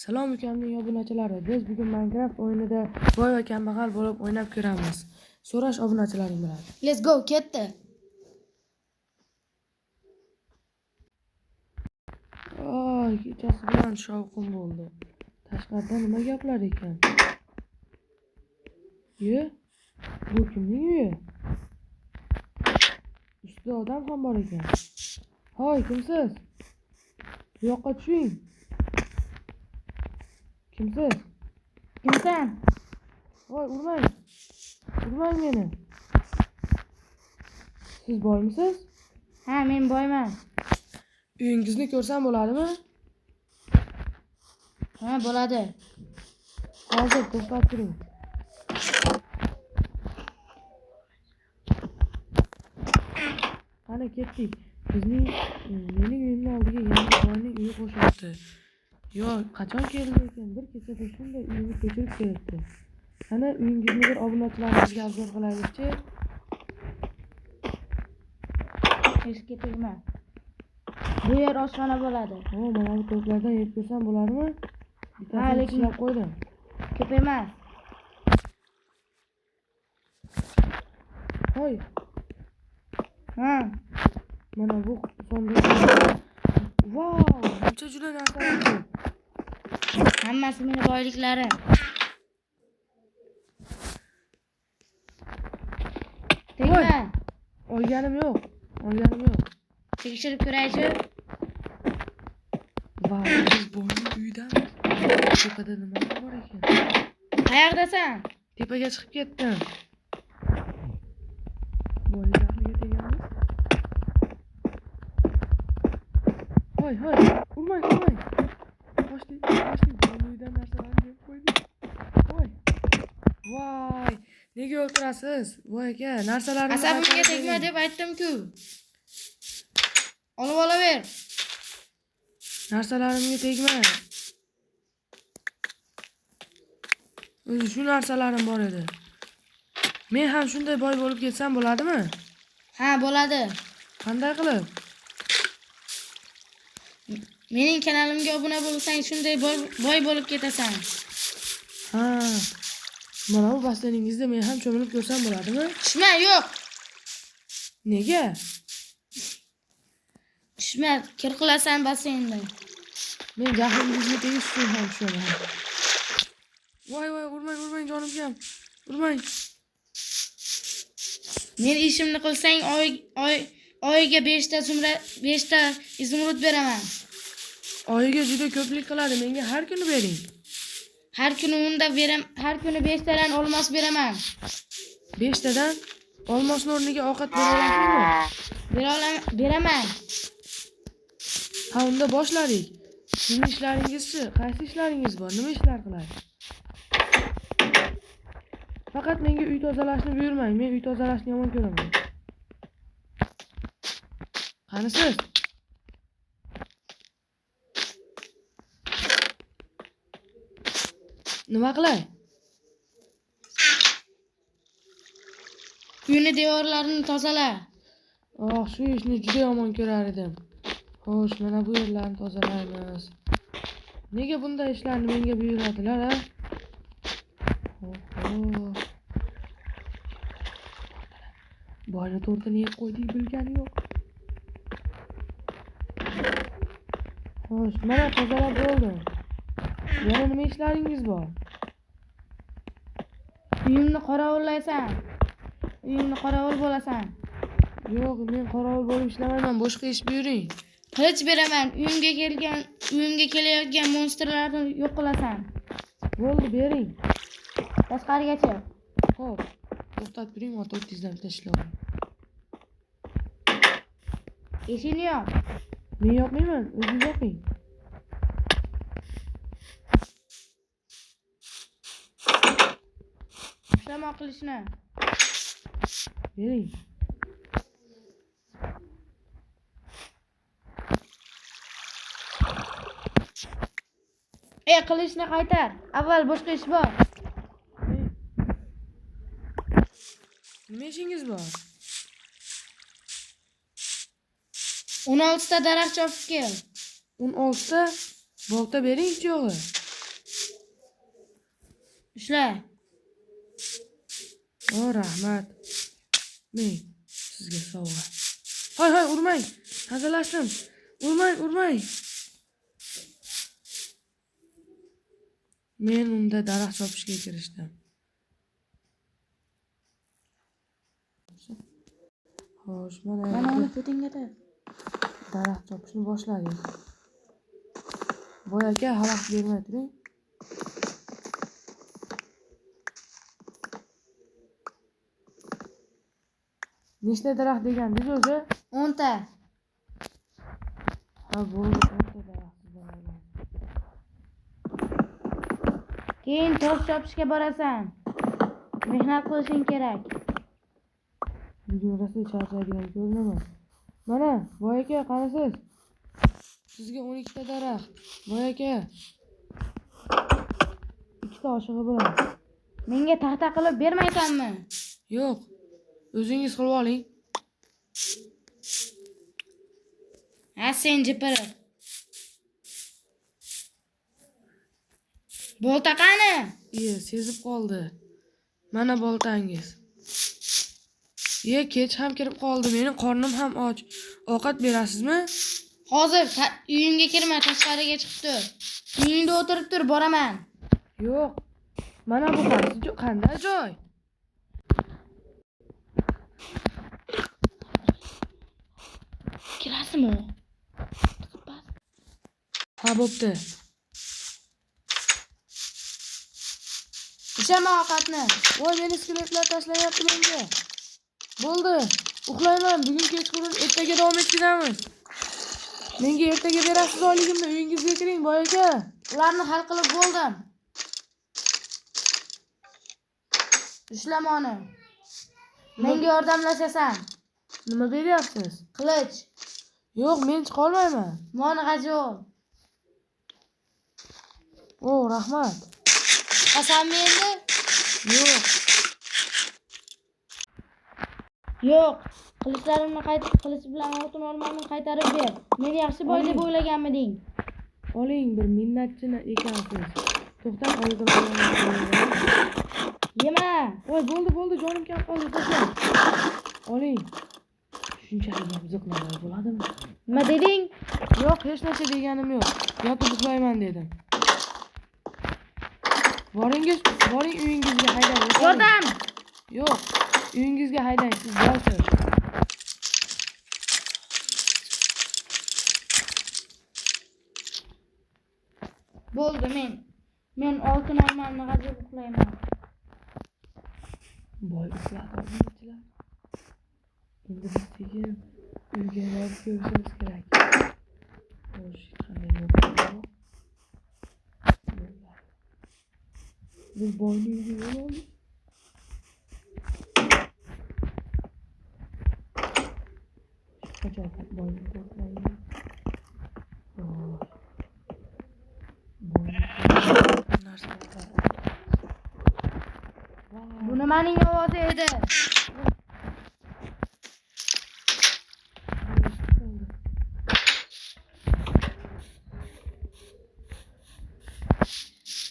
Salom ukamning obunachilari. Biz bugun Minecraft o'yinida boy va kambag'al bo'lib o'ynab ko'ramiz. So'rash obunachilaring bilan. Let's go, ketdi. Kechasi bilan shovqin bo'ldi. Tashqarida nima gaplar ekan? Bu kimning uyi? Ustida odam ham bor ekan. Hoy, kimsiz? Bu yoqqa tushing. Kimsiz? Kimsan? Voy, urmang. Urmang meni. Siz boymisiz? Ha, men boyman. Uyingizni ko'rsam bo'ladimi? Ha, bo'ladi. Hozir to'xtab turing. Qani ketdik. Mening uyimning oldiga yangi boyning uyi qo'shilibdi. Yo, qachon keldi ekan? Bir kechada shunday uyni ko'chirib kelibdi. Qani uyingizni bir obunachilarimizga obzor qilaylik-chi. Eshikka tegma. Bu yer oshxona bo'ladi. Mana bu to'plardan yeb ko'rsam bo'ladimi? Ha, lekin Ishlab qo'ydim. ko'p emas. Hoy, Ha, mana bu sonda. Wow, buncha juda narsalar ko'p. hammasi meni boyliklarim. Tegma. Olganim yo'q. Tekshirib ko'raychi. Vay, biz boyning uyidamiz. Tepada nima bor ekan? Qayoqdasan? Tepaga chiqib ketdim. Boyning jahliga teganmiz. Hoy, urmang. Qochdik. Boyning uyidan narsalarni yeb qo'ydik. Voy. Nega o'tirasiz? Voy aka, narsalarni Asabimga tegma deb aytdim-ku. Olib olaver. Narsalarimga tegma. O'zi shu narsalarim bor edi. Men ham shunday boy bo'lib ketsam bo'ladimi? Ha, bo'ladi. Qanday qilib? Mening kanalimga obuna bo'lsang, shunday boy bo'lib ketasan. Ha. Mana bu basseyningizda men ham cho'milib ko'rsam bo'ladimi? Tushma, yo'q. Nega? Tushma, kir qilasan basseynda. Men jahlingizni tegish uchun ham tushaman. Voy, urmang jonimga. Urmang. Men ishimni qilsang, oyiga 5 ta izumrud beraman. Oyiga juda ko'plik qiladi. Menga har kuni bering. Har kuni 5 tadan olmos beraman. 5 tadan olmosning o'rniga ovqat bera olasizmi? Beraman. Ha, unda boshladik. Sizning ishlaringizchi? Qaysi ishlaringiz bor? Nima ishlar qilasiz? Faqat menga uy tozalashni buyurmang. Men uy tozalashni yomon ko'raman. Qanisiz? Nima qilay? Uyni devorlarini tozala. Shu ishni juda yomon ko'rar edim. Xo'sh, mana bu yerlarni tozalaymiz. Nega bunday ishlarni menga buyuradilar, ha? Boyni tortini yeb qo'ydik, bilgani yo'q. Xo'sh, mana tozalab bo'ldim. Yana nima ishlaringiz bor? Uyimni qorovullaysan. Uyimni qorovul bo'lasan. Yo'q, men qorovul bo'lib ishlamayman. Boshqa ish buyuring. Qilich beraman. Uyimga kelayotgan monsterlarni yo'q qilasan. Bo'ldi, bering. Tashqariga chiq. Xo'p, to'xtab turing, motor tezdan tashlayman. Eshikni yop. Men yopmayman, o'zingiz yoping. Ushlama qilishni. Bering. Qilishni qaytar. Avval boshqa ish bor. Nima ishingiz bor? 16 ta daraxt chopib kel. 16 ta bog'da bering yo'g'i. Ushla. O, rahmat. Men sizga sovg'a. Hay, urmang. Hazillashdim. Urmang. Men unda daraxt chopishga kirishdim. Xo'sh, Mana mana uni putingga taq. daraxt chopishni boshladik. Boy aka, xalaqit bermay turing. Nechta daraxt degandingiz o'zi? 10 ta. Ha, bo'ldi, 10 ta daraxt sizdan olamiz. Keyin tosh chopishga borasan. Mehnat qilishing kerak. Bugun rosa charchaydigan ko'rinaman. Mana, boy aka, qarasiz. Sizga 12 ta daraxt. Boy aka. 2 ta oshig'i bilan. Menga taxta qilib bermaysanmi? Yo'q. O'zingiz qilib oling. Ha, sen jipiri. Bolta qani? Sezib qoldi. Mana boltangiz. Kech ham kirib qoldi. Mening qornim ham och. Ovqat berasizmi? Hozir uyingga kirma, tashqariga chiqib tur. Uyingda o'tirib tur, boraman. Yo'q. Mana bu qanday joy? Kirasizmi? Ha, bo'pti. Ishama ovqatni. Voy, meni skeletlar tashlayapti menga. Bo'ldi. Uxlayman. Bugun kechqurun ertaga davom ettiramiz. Menga ertaga berasiz oyligimni. Uyingizga kiring, boy aka. Ularni hal qilib bo'ldim. Ushlamoni. Menga yordamlashasan. Nima beryapsiz? Qilich. Yo'q, men chiqa olmayman. Moni g'ajol. O, rahmat. Qasammi endi? Yo'q. Yo'q. Qilichlarimni qilich bilan oltin olmamni qaytarib ber. Meni yaxshi boy deb o'ylaganmiding? Oling, bir minnatchini ekansiz. To'xtab oldim. Yema. Voy, bo'ldi, jonim kam qoldi, to'xtab. Oling. Shunchalik ham ziqnamay bo'ladimi? Nima deding? Yo'q, hech narsa deganim yo'q. Yotib uxlayman dedim. Boring uyingizga haydang. Yordam. Yo'q, uyingizga haydang, siz borsiz. Bo'ldi, men oltin olmamni g'ajib uxlayman. Boy uxladi obunachilar. Endi biz sekin uyga borib ko'rishimiz kerak. Xo'sh, qanday bo'ladi? Biz boyning uyiga yo'l oldik. Qachon boyning qo'rqmaydi? Bu nimaning ovozi edi?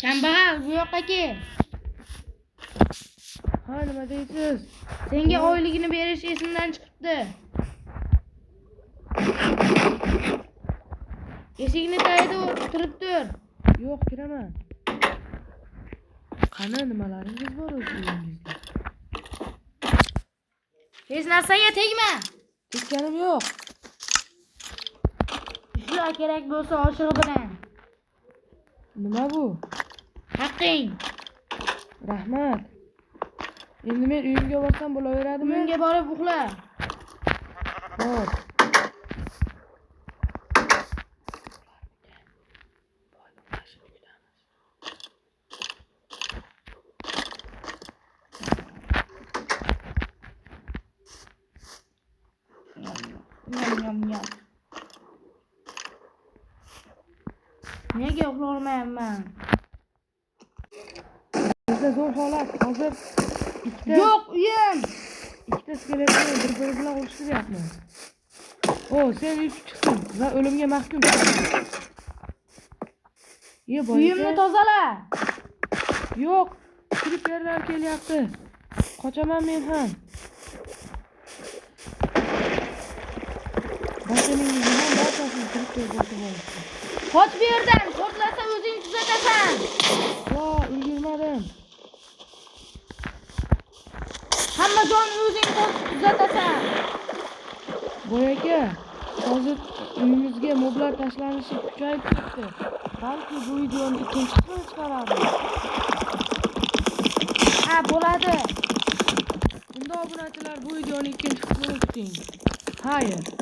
Kambag'al, bu yoqqa kel. Ha, nima deysiz? Senga oyligini berish esimdan chiqibdi. Eshikni tayida turib tur. Yo'q, kiraman. Qani nimalaringiz bor o'z uyingizda? Hech narsaga tegma. Tekkanim yo'q. Ushla kerak bo'lsa oshig'i bilan. Nima bu? Haqqing. Rahmat. Endi men uyimga borsam bo'laveradimi? Uyingga borib uxla. Xo'p. Yum. Nega uxlay olmayapman? Bizda zo'r holat. Hozir Yo'q, uyim. ikkita skeletni bir-biri bilan urishtiryapmiz. Sen uyib chiqsin va o'limga mahkum. Uyimni tozala. Yo'q, Creeperlar kelyapti. Qochaman men ham. Bashoningizni ham barchasini creeper bosib olibdi. Qoch bu yerdan. Portlasa o'zing tuzatasan. Yo, ulgurmadim. Hamma joyni o'zing tuzatasan. Boyaka, hozir uyimizga moblar tashlanishi kuchayib ketdi. Balki bu videoni ikkinchi qismini chiqaramiz. Ha, bo'ladi. Unda obunachilar bu videoni ikkinchi qismini kuting. Xayr.